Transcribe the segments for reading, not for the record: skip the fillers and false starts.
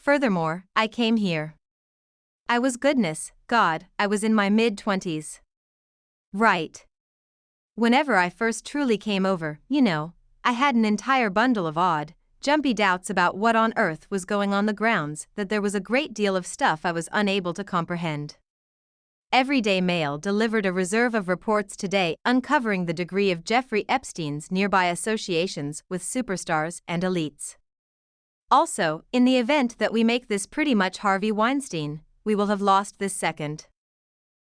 Furthermore, I came here. I was goodness, God, I was in my mid-20s. Right. Whenever I first truly came over, I had an entire bundle of odd, jumpy doubts about what on earth was going on the grounds that there was a great deal of stuff I was unable to comprehend. Everyday Mail delivered a reserve of reports today uncovering the degree of Jeffrey Epstein's nearby associations with superstars and elites. Also, in the event that we make this pretty much Harvey Weinstein, we will have lost this second.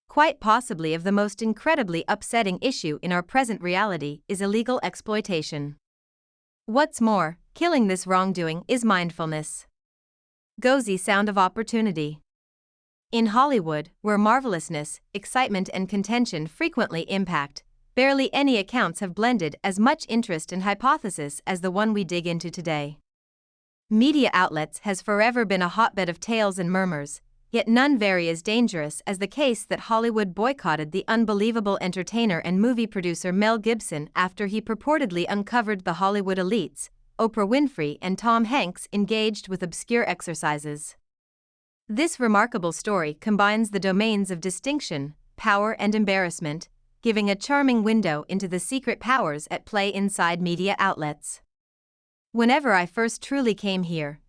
Quite possibly of the most incredibly upsetting issue in our present reality is illegal exploitation. What's more, killing this wrongdoing is mindfulness. Gozy sound of opportunity. In Hollywood, where marvelousness, excitement and contention frequently impact, barely any accounts have blended as much interest and hypothesis as the one we dig into today. Media outlets has forever been a hotbed of tales and murmurs, yet none very as dangerous as the case that Hollywood boycotted the unbelievable entertainer and movie producer Mel Gibson after he purportedly uncovered the Hollywood elites, Oprah Winfrey and Tom Hanks, engaged with obscure exercises. This remarkable story combines the domains of distinction, power and embarrassment, giving a charming window into the secret powers at play inside media outlets. Whenever I first truly came here,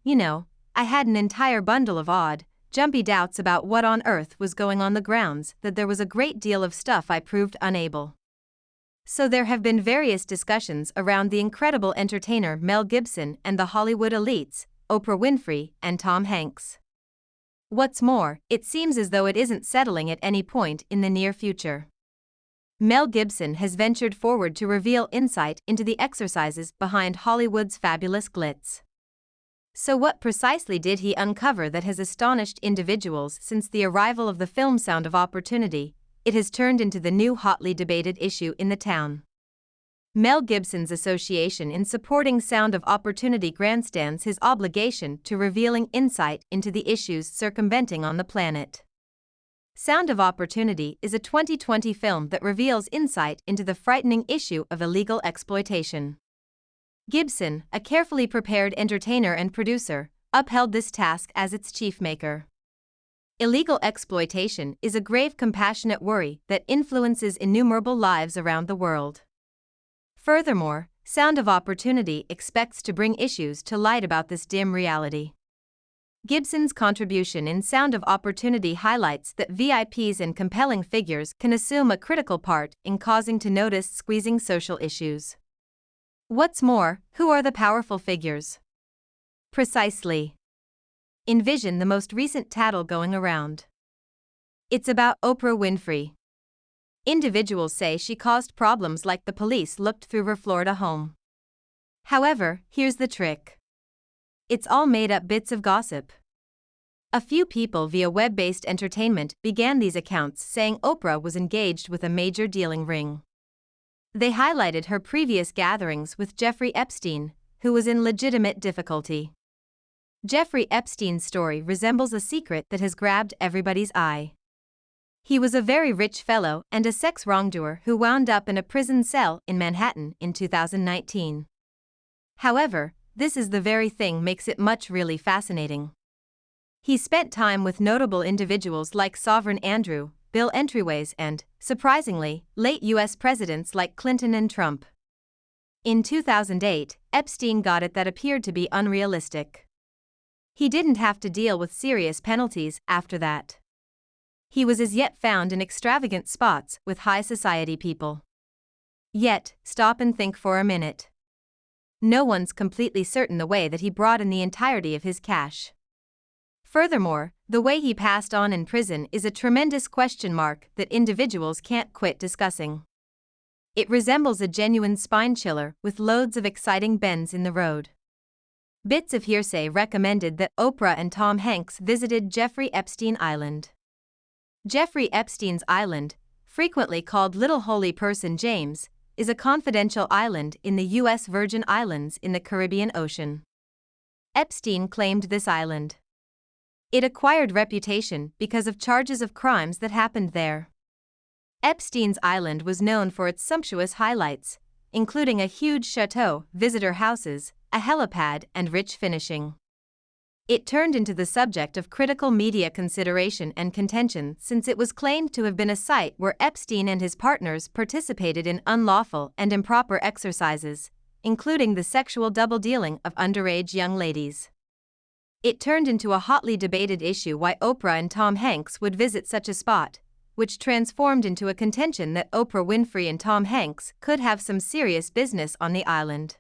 I had an entire bundle of odd, jumpy doubts about what on earth was going on the grounds that there was a great deal of stuff I proved unable. So there have been various discussions around the incredible entertainer Mel Gibson and the Hollywood elites, Oprah Winfrey and Tom Hanks. What's more, it seems as though it isn't settling at any point in the near future. Mel Gibson has ventured forward to reveal insight into the exercises behind Hollywood's fabulous glitz. So what precisely did he uncover that has astonished individuals since the arrival of the film Sound of Opportunity? It has turned into the new hotly debated issue in the town. Mel Gibson's association in supporting Sound of Opportunity grandstands his obligation to revealing insight into the issues circumventing on the planet. Sound of Opportunity is a 2020 film that reveals insight into the frightening issue of illegal exploitation. Gibson, a carefully prepared entertainer and producer, upheld this task as its chief maker. Illegal exploitation is a grave compassionate worry that influences innumerable lives around the world. Furthermore, Sound of Opportunity expects to bring issues to light about this dim reality. Gibson's contribution in Sound of Opportunity highlights that VIPs and compelling figures can assume a critical part in causing to notice squeezing social issues. What's more, who are the powerful figures? Precisely. Envision the most recent tattle going around. It's about Oprah Winfrey. Individuals say she caused problems like the police looked through her Florida home. However, here's the trick. It's all made-up bits of gossip. A few people via web-based entertainment began these accounts saying Oprah was engaged with a major dealing ring. They highlighted her previous gatherings with Jeffrey Epstein, who was in legitimate difficulty. Jeffrey Epstein's story resembles a secret that has grabbed everybody's eye. He was a very rich fellow and a sex wrongdoer who wound up in a prison cell in Manhattan in 2019. However, this is the very thing makes it much really fascinating. He spent time with notable individuals like Sovereign Andrew, Bill Entryways and, surprisingly, late U.S. presidents like Clinton and Trump. In 2008, Epstein got it that appeared to be unrealistic. He didn't have to deal with serious penalties after that. He was as yet found in extravagant spots with high society people. Yet, stop and think for a minute. No one's completely certain the way that he brought in the entirety of his cash. Furthermore, the way he passed on in prison is a tremendous question mark that individuals can't quit discussing. It resembles a genuine spine chiller with loads of exciting bends in the road. Bits of hearsay recommended that Oprah and Tom Hanks visited Jeffrey Epstein Island. Jeffrey Epstein's Island, frequently called Little Holy Person James, is a confidential island in the U.S. Virgin Islands in the Caribbean Ocean. Epstein claimed this island. It acquired reputation because of charges of crimes that happened there. Epstein's Island was known for its sumptuous highlights, including a huge chateau, visitor houses, a helipad, and rich finishing. It turned into the subject of critical media consideration and contention since it was claimed to have been a site where Epstein and his partners participated in unlawful and improper exercises, including the sexual double-dealing of underage young ladies. It turned into a hotly debated issue why Oprah and Tom Hanks would visit such a spot, which transformed into a contention that Oprah Winfrey and Tom Hanks could have some serious business on the island.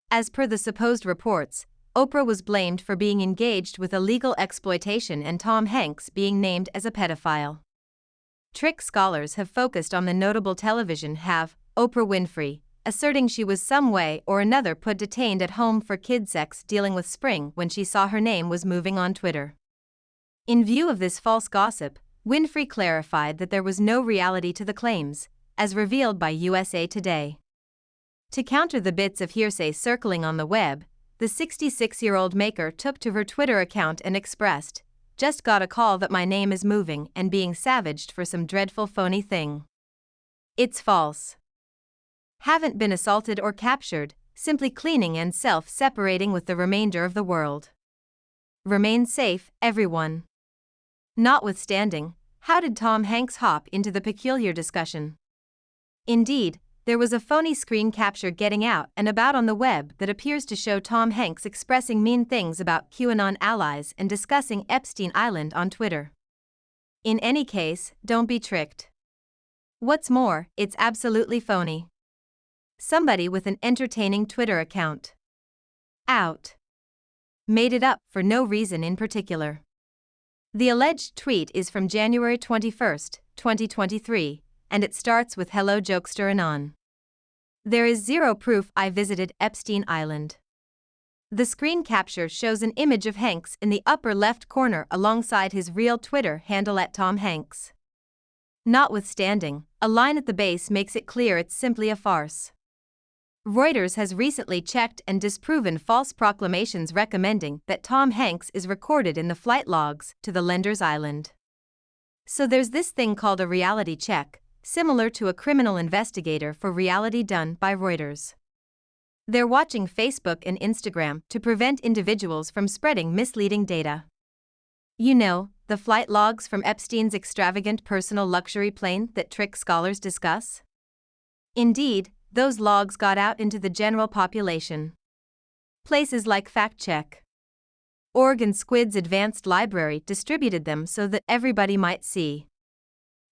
As per the supposed reports, Oprah was blamed for being engaged with illegal exploitation and Tom Hanks being named as a pedophile. Trick scholars have focused on the notable television have, Oprah Winfrey, asserting she was some way or another put detained at home for kid sex dealing with Spring when she saw her name was moving on Twitter. In view of this false gossip, Winfrey clarified that there was no reality to the claims, as revealed by USA Today. To counter the bits of hearsay circling on the web, the 66-year-old maker took to her Twitter account and expressed, "Just got a call that my name is moving and being savaged for some dreadful phony thing. It's false. Haven't been assaulted or captured, simply cleaning and self-separating with the remainder of the world. Remain safe, everyone." Notwithstanding, how did Tom Hanks hop into the peculiar discussion? Indeed, there was a phony screen capture getting out and about on the web that appears to show Tom Hanks expressing mean things about QAnon allies and discussing Epstein Island on Twitter. In any case, don't be tricked. What's more, it's absolutely phony. Somebody with an entertaining Twitter account made it up for no reason in particular. The alleged tweet is from January 21, 2023, and it starts with "Hello Jokester Anon. There is zero proof I visited Epstein Island." The screen capture shows an image of Hanks in the upper left corner alongside his real Twitter handle @TomHanks. Notwithstanding, a line at the base makes it clear it's simply a farce. Reuters has recently checked and disproven false proclamations recommending that Tom Hanks is recorded in the flight logs to the lender's island. So there's this thing called a reality check, similar to a criminal investigator for reality done by Reuters. They're watching Facebook and Instagram to prevent individuals from spreading misleading data. You know, the flight logs from Epstein's extravagant personal luxury plane that trick scholars discuss? Indeed, those logs got out into the general population. Places like fact-check.org and Squid's Advanced Library distributed them so that everybody might see.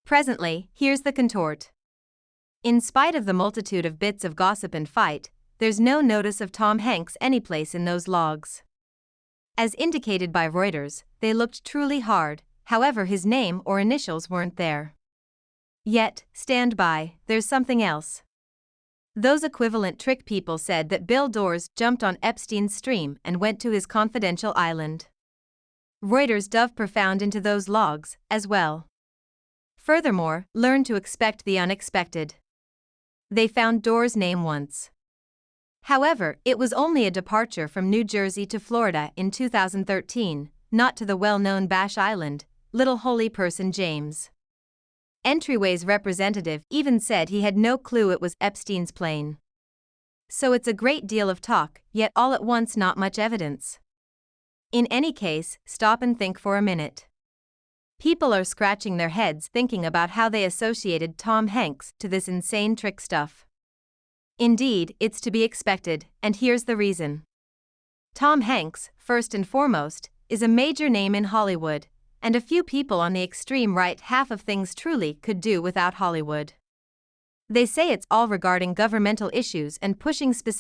Presently, here's the contort. In spite of the multitude of bits of gossip and fight, there's no notice of Tom Hanks anyplace in those logs. As indicated by Reuters, they looked truly hard, however his name or initials weren't there. Yet, stand by, there's something else. Those equivalent trick people said that Bill Dawes jumped on Epstein's stream and went to his confidential island. Reuters dove profound into those logs, as well. Furthermore, learn to expect the unexpected. They found Dawes' name once. However, it was only a departure from New Jersey to Florida in 2013, not to the well-known Bash Island, Little Holy Person James. Entryway's representative even said he had no clue it was Epstein's plane. So it's a great deal of talk, yet all at once not much evidence. In any case, stop and think for a minute. People are scratching their heads thinking about how they associated Tom Hanks to this insane trick stuff. Indeed, it's to be expected, and here's the reason. Tom Hanks, first and foremost, is a major name in Hollywood, and a few people on the extreme right half of things truly could do without Hollywood. They say it's all regarding governmental issues and pushing specific